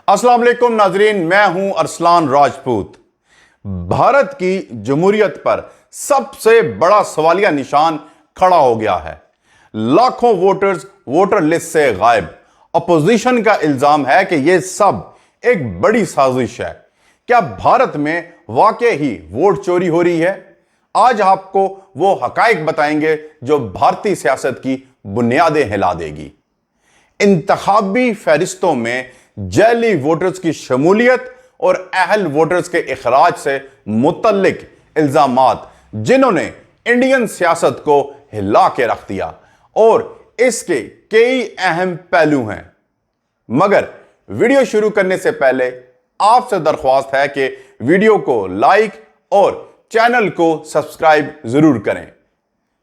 अस्सलाम वालेकुम नाजरीन, मैं हूं अरसलान राजपूत। भारत की जमहूरियत पर सबसे बड़ा सवालिया निशान खड़ा हो गया है। लाखों वोटर्स वोटर लिस्ट से गायब। अपोजिशन का इल्जाम है कि यह सब एक बड़ी साजिश है। क्या भारत में वाकई ही वोट चोरी हो रही है? आज आपको वो हकायक बताएंगे जो भारतीय सियासत की बुनियादें हिला देगी। इंतखाबी फहरिस्तों में जाली वोटर्स की शमूलियत और अहल वोटर्स के इखराज से मुतल्लिक इल्जामात जिन्होंने इंडियन सियासत को हिला के रख दिया, और इसके कई अहम पहलू हैं। मगर वीडियो शुरू करने से पहले आपसे दरख्वास्त है कि वीडियो को लाइक और चैनल को सब्सक्राइब जरूर करें।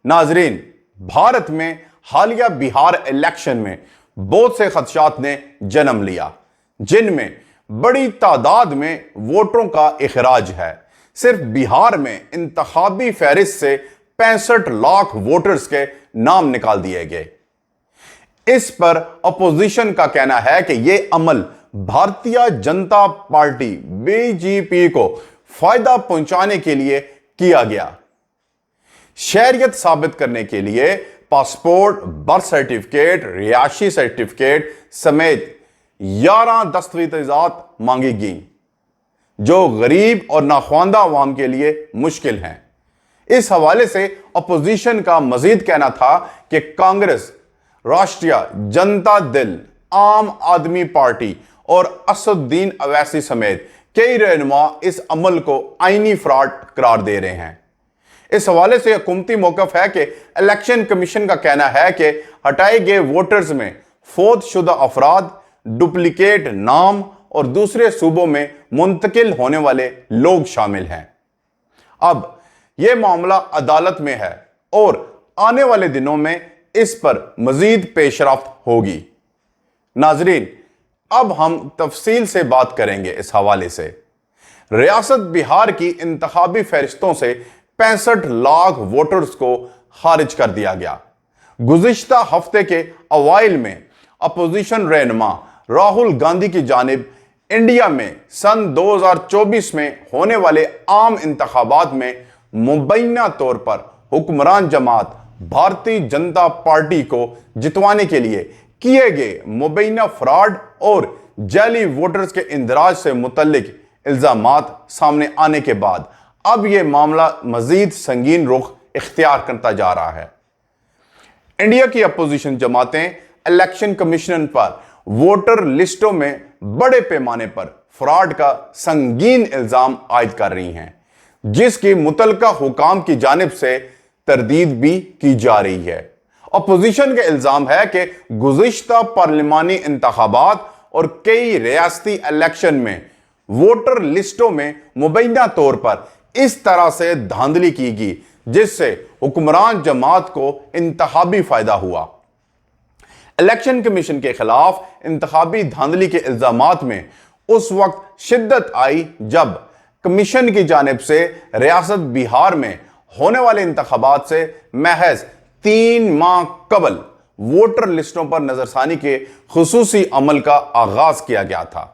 नाजरीन, भारत में हालिया बिहार इलेक्शन में बहुत से खदशात ने जन्म लिया, जिनमें बड़ी तादाद में वोटरों का इखराज है। सिर्फ बिहार में इंतखाबी फहरिस्त से 65 लाख वोटर्स के नाम निकाल दिए गए। इस पर अपोजिशन का कहना है कि यह अमल भारतीय जनता पार्टी बीजेपी को फायदा पहुंचाने के लिए किया गया। शहरियत साबित करने के लिए पासपोर्ट, बर्थ सर्टिफिकेट, रिहायशी सर्टिफिकेट समेत 11 दस्तावेजात मांगी गई, जो गरीब और नाख्वानदा अवाम के लिए मुश्किल हैं। इस हवाले से अपोजिशन का मजीद कहना था कि कांग्रेस, राष्ट्रीय जनता दल, आम आदमी पार्टी और असदुद्दीन अवैसी समेत कई रहनुमा इस अमल को आईनी फ्रॉड करार दे रहे हैं। इस हवाले से हुकूमती मौकफ है कि इलेक्शन कमीशन का कहना है कि हटाए गए वोटर्स में फौतशुदा अफराद, डुप्लीकेट नाम और दूसरे सूबों में मुंतकिल होने वाले लोग शामिल हैं। अब यह मामला अदालत में है और आने वाले दिनों में इस पर मजीद पेशरफ्त होगी। नाजरीन, अब हम तफसील से बात करेंगे इस हवाले से। रियासत बिहार की इंतखाबी फहरिस्तों से 65 लाख वोटर्स को खारिज कर दिया गया। गुज़िश्ता हफ्ते के अवाइल में अपोजिशन रहनुमा राहुल गांधी की जानिब इंडिया में सन 2024 में होने वाले आम इंतखाबात में मुबैना तौर पर हुक्मरान जमात भारतीय जनता पार्टी को जितवाने के लिए किए गए मुबैना फ्रॉड और जाली वोटर्स के इंदराज से मुतल्लिक इल्जामात सामने आने के बाद अब यह मामला मजीद संगीन रुख इख्तियार करता जा रहा है। इंडिया की अपोजिशन जमातें इलेक्शन कमीशन पर वोटर लिस्टों में बड़े पैमाने पर फ्रॉड का संगीन इल्जाम आयद कर रही हैं, जिसकी मुतलका हुकाम की जानिब से तरदीद भी की जा रही है। अपोजिशन का इल्जाम है कि गुज़िश्ता पार्लिमानी इंतखाबात और कई रियासती इलेक्शन में वोटर लिस्टों में मुबैना तौर पर इस तरह से धांधली की गई, जिससे हुक्मरान जमात को इंतखाबी फायदा हुआ। इलेक्शन कमीशन के खिलाफ इंतखाबी धांधली के इल्जामात में उस वक्त शिद्दत आई जब कमीशन की जानिब से रियासत बिहार में होने वाले इंतखाबात से महज 3 माह कबल वोटर लिस्टों पर नजरसानी के खुसूसी अमल का आगाज किया गया था।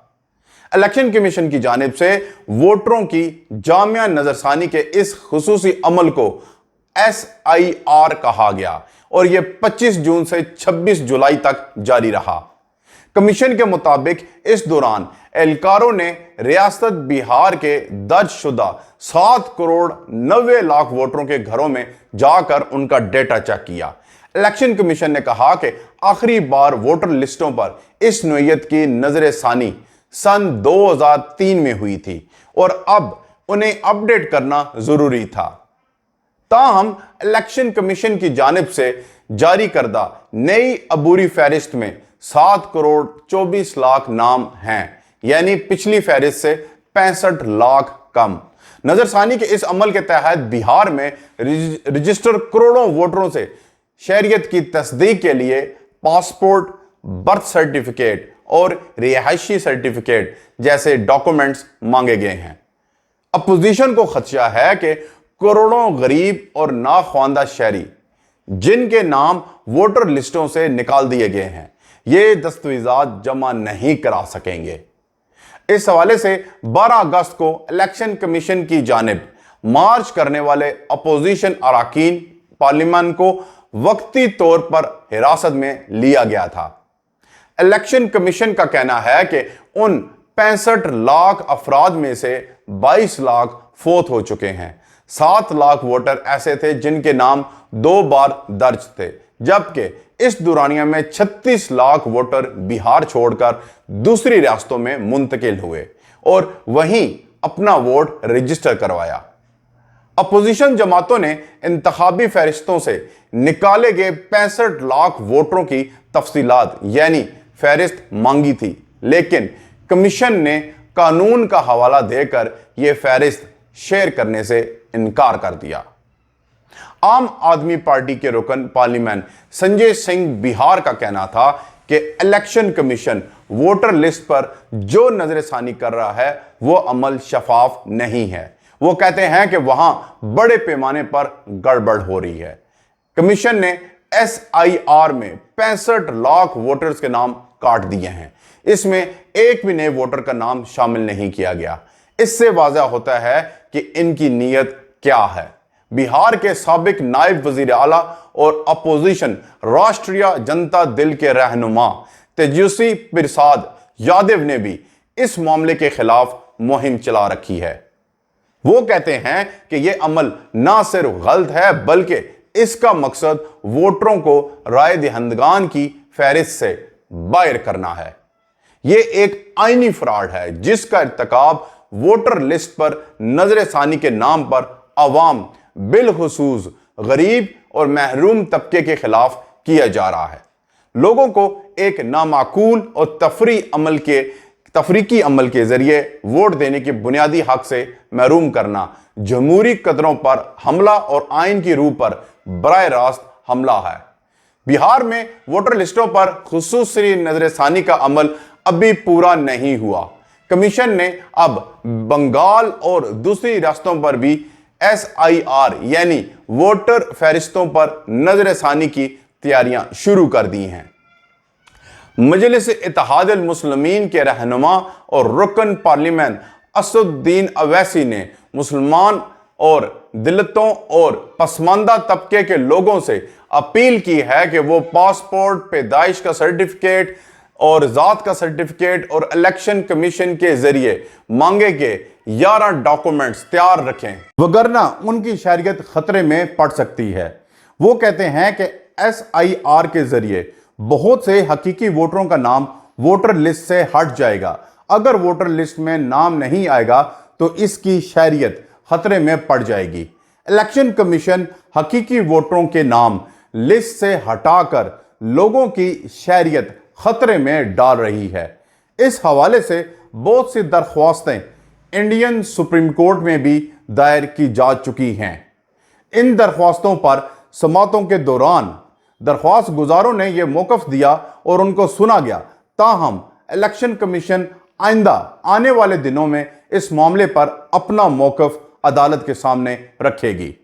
इलेक्शन कमीशन की जानिब से वोटरों की जामिया नजरसानी के इस खुसूसी अमल को SIR कहा गया और यह 25 जून से 26 जुलाई तक जारी रहा। कमीशन के मुताबिक इस दौरान एहलकारों ने रियासत बिहार के दर्जशुदा 7 करोड़ 90 लाख वोटरों के घरों में जाकर उनका डेटा चेक किया। इलेक्शन कमीशन ने कहा कि आखिरी बार वोटर लिस्टों पर इस नौयत की नजरसानी सन 2003 में हुई थी और अब उन्हें अपडेट करना जरूरी था। ताहम इलेक्शन कमीशन की जानिब से जारी करदा नई अबूरी फहरिस्त में 7 करोड़ 24 लाख नाम हैं, यानी पिछली फहरिस्त से 65 लाख कम। नजरसानी के इस अमल के तहत बिहार में रजिस्टर करोड़ों वोटरों से शहरियत की तस्दीक के लिए पासपोर्ट, बर्थ सर्टिफिकेट और रिहायशी सर्टिफिकेट जैसे डॉक्यूमेंट्स मांगे गए हैं। अपोजिशन को खदशा है कि करोड़ों गरीब और नाख्वानदा शहरी जिनके नाम वोटर लिस्टों से निकाल दिए गए हैं, ये दस्तावेजात जमा नहीं करा सकेंगे। इस हवाले से 12 अगस्त को इलेक्शन कमीशन की जानिब मार्च करने वाले अपोजिशन अरकान पार्लियामेंट को वक्ती तौर पर हिरासत में लिया गया था। इलेक्शन कमीशन का कहना है कि उन 65 लाख अफराद में से 22 लाख फौत हो चुके हैं। 7 लाख वोटर ऐसे थे जिनके नाम 2 बार दर्ज थे, जबकि इस दौरानिया में 36 लाख वोटर बिहार छोड़कर दूसरी रियासतों में मुंतकिल हुए और वहीं अपना वोट रजिस्टर करवाया। अपोजिशन जमातों ने इंतखाबी फहरिस्तों से निकाले गए 65 लाख वोटरों की तफसीलात यानी फहरिस्त मांगी थी, लेकिन कमीशन ने कानून का हवाला देकर यह फहरिस्त शेयर करने से इनकार कर दिया। आम आदमी पार्टी के रुकन पार्लियामेंट संजय सिंह बिहार का कहना था कि इलेक्शन कमीशन वोटर लिस्ट पर जो नजरसानी कर रहा है वो अमल शफाफ नहीं है। वो कहते हैं कि वहां बड़े पैमाने पर गड़बड़ हो रही है। कमीशन ने SIR में 65 लाख वोटर्स के नाम काट दिए हैं। इसमें एक भी नए वोटर का नाम शामिल नहीं किया गया। इससे वाज़ह होता है कि इनकी नीयत क्या है। बिहार के साबिक नायब वजीर आला और अपोजिशन राष्ट्रीय जनता दल के रहनुमा तेजस्वी प्रसाद यादव ने भी इस मामले के खिलाफ मुहिम चला रखी है। वो कहते हैं कि यह अमल ना सिर्फ गलत है बल्कि इसका मकसद वोटरों को राय दहिंदगान की फहरिस्त से बाहर करना है। यह एक आईनी फ्रॉड है जिसका इर्तिकाब वोटर लिस्ट पर नजरसानी के नाम पर अवाम बिलखुसूस गरीब और महरूम तबके के खिलाफ किया जा रहा है। लोगों को एक नामाकूल और तफरीकी अमल के जरिए वोट देने के बुनियादी हक से महरूम करना जमहूरी कदरों पर हमला और आइन की रूह पर बराह रास्त हमला है। बिहार में वोटर लिस्टों पर खुसूसी नजरसानी का अमल अभी पूरा नहीं हुआ। कमीशन ने अब बंगाल और दूसरी रियासतों पर भी SIR यानी वोटर फहरिस्तों पर नजरसानी की तैयारियां शुरू कर दी हैं। मजलिस इत्तेहाद अल मुस्लिमीन के रहनुमा और रुकन पार्लियामेंट असदुद्दीन अवैसी ने मुसलमान और दिलतों और पसमानदा तबके के लोगों से अपील की है कि वो पासपोर्ट, पैदाइश का सर्टिफिकेट और ज़ात का सर्टिफिकेट और इलेक्शन कमीशन के जरिए मांगे गए 11 डॉक्यूमेंट्स तैयार रखें, वगरना उनकी शहरियत खतरे में पड़ सकती है। वो कहते हैं कि SIR के जरिए बहुत से हकीकी वोटरों का नाम वोटर लिस्ट से हट जाएगा। अगर वोटर लिस्ट में नाम नहीं आएगा तो इसकी शहरियत खतरे में पड़ जाएगी। इलेक्शन कमीशन हकीकी वोटरों के नाम लिस्ट से हटाकर लोगों की शहरियत खतरे में डाल रही है। इस हवाले से बहुत सी दरख्वास्तें इंडियन सुप्रीम कोर्ट में भी दायर की जा चुकी हैं। इन दरख्वास्तों पर समातों के दौरान दरख्वास्त गुजारों ने यह मौक़िफ़ दिया और उनको सुना गया। ताहम इलेक्शन कमीशन आइंदा आने वाले दिनों में इस मामले पर अपना मौक़िफ़ अदालत के सामने रखेगी।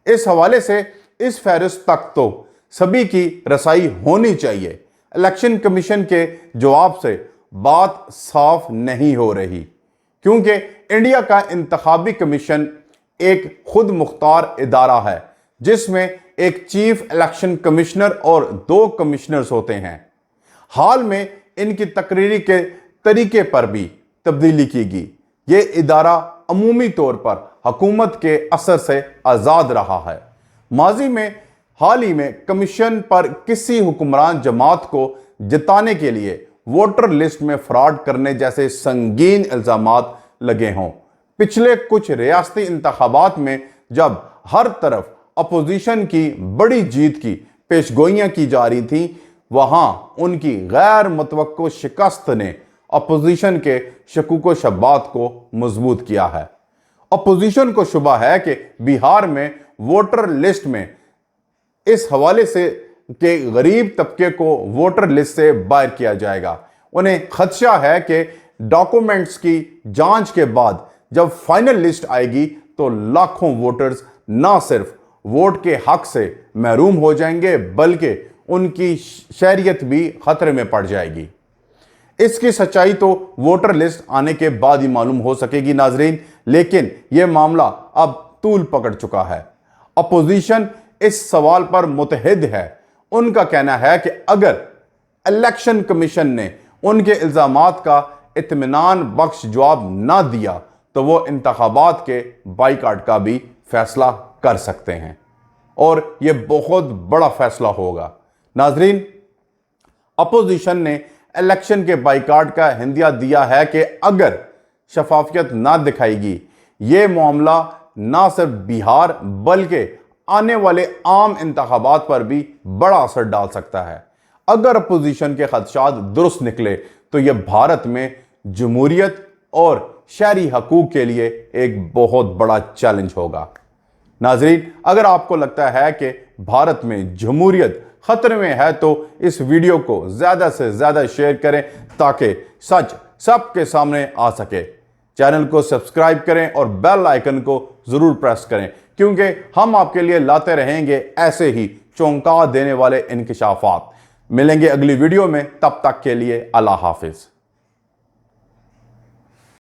इस हवाले से इस फहरिस्त तक तो सभी की रसाई होनी चाहिए। इलेक्शन कमीशन के जवाब से बात साफ नहीं हो रही, क्योंकि इंडिया का इंतखाबी कमीशन एक खुद मुख्तार इदारा है जिसमें एक चीफ इलेक्शन कमिश्नर और 2 कमिश्नर्स होते हैं। हाल में इनकी तकरीरी के तरीके पर भी तब्दीली की गई। ये इदारा अमूमी तौर पर हुकूमत के असर से आज़ाद रहा है। माजी में हाल ही में कमीशन पर किसी हुक्मरान जमात को जिताने के लिए वोटर लिस्ट में फ्रॉड करने जैसे संगीन इल्जामात लगे हों। पिछले कुछ रियासती इंतखाबात में जब हर तरफ अपोजिशन की बड़ी जीत की पेशगोइयां की जा रही थी, वहां उनकी गैर मुतवक्को शिकस्त ने अपोजिशन के शकूक व शब्बात को मजबूत किया है। अपोजिशन को शुबा है कि बिहार में वोटर लिस्ट में इस हवाले से कि गरीब तबके को वोटर लिस्ट से बाहर किया जाएगा। उन्हें खदशा है कि डॉक्यूमेंट्स की जांच के बाद जब फाइनल लिस्ट आएगी तो लाखों वोटर्स ना सिर्फ वोट के हक से महरूम हो जाएंगे बल्कि उनकी शहरियत भी खतरे में पड़ जाएगी। इसकी सच्चाई तो वोटर लिस्ट आने के बाद ही मालूम हो सकेगी नाजरीन, लेकिन यह मामला अब तूल पकड़ चुका है। अपोजिशन इस सवाल पर मुतहद है। उनका कहना है कि अगर इलेक्शन कमीशन ने उनके इल्जामात का इत्मीनान बख्श जवाब ना दिया तो वो इंतखाबात के बाइकाट का भी फैसला कर सकते हैं, और यह बहुत बड़ा फैसला होगा। नाजरीन, अपोजिशन ने इलेक्शन के बाइकाट का हिंदिया दिया है कि अगर शफाफियत ना दिखाएगी, यह मामला ना सिर्फ बिहार बल्कि आने वाले आम इंतखाबात पर भी बड़ा असर डाल सकता है। अगर अपोजिशन के खदशात दुरुस्त निकले तो यह भारत में जमहूरियत और शहरी हकूक के लिए एक बहुत बड़ा चैलेंज होगा। नाजरीन, अगर आपको लगता है कि भारत में जमहूरियत खतरे में है तो इस वीडियो को ज्यादा से ज्यादा शेयर करें ताकि सच सबके सामने आ सके। चैनल को सब्सक्राइब करें और बेल आइकन को जरूर प्रेस करें, क्योंकि हम आपके लिए लाते रहेंगे ऐसे ही चौंका देने वाले इंकिशाफात। मिलेंगे अगली वीडियो में, तब तक के लिए अल्लाह हाफिज।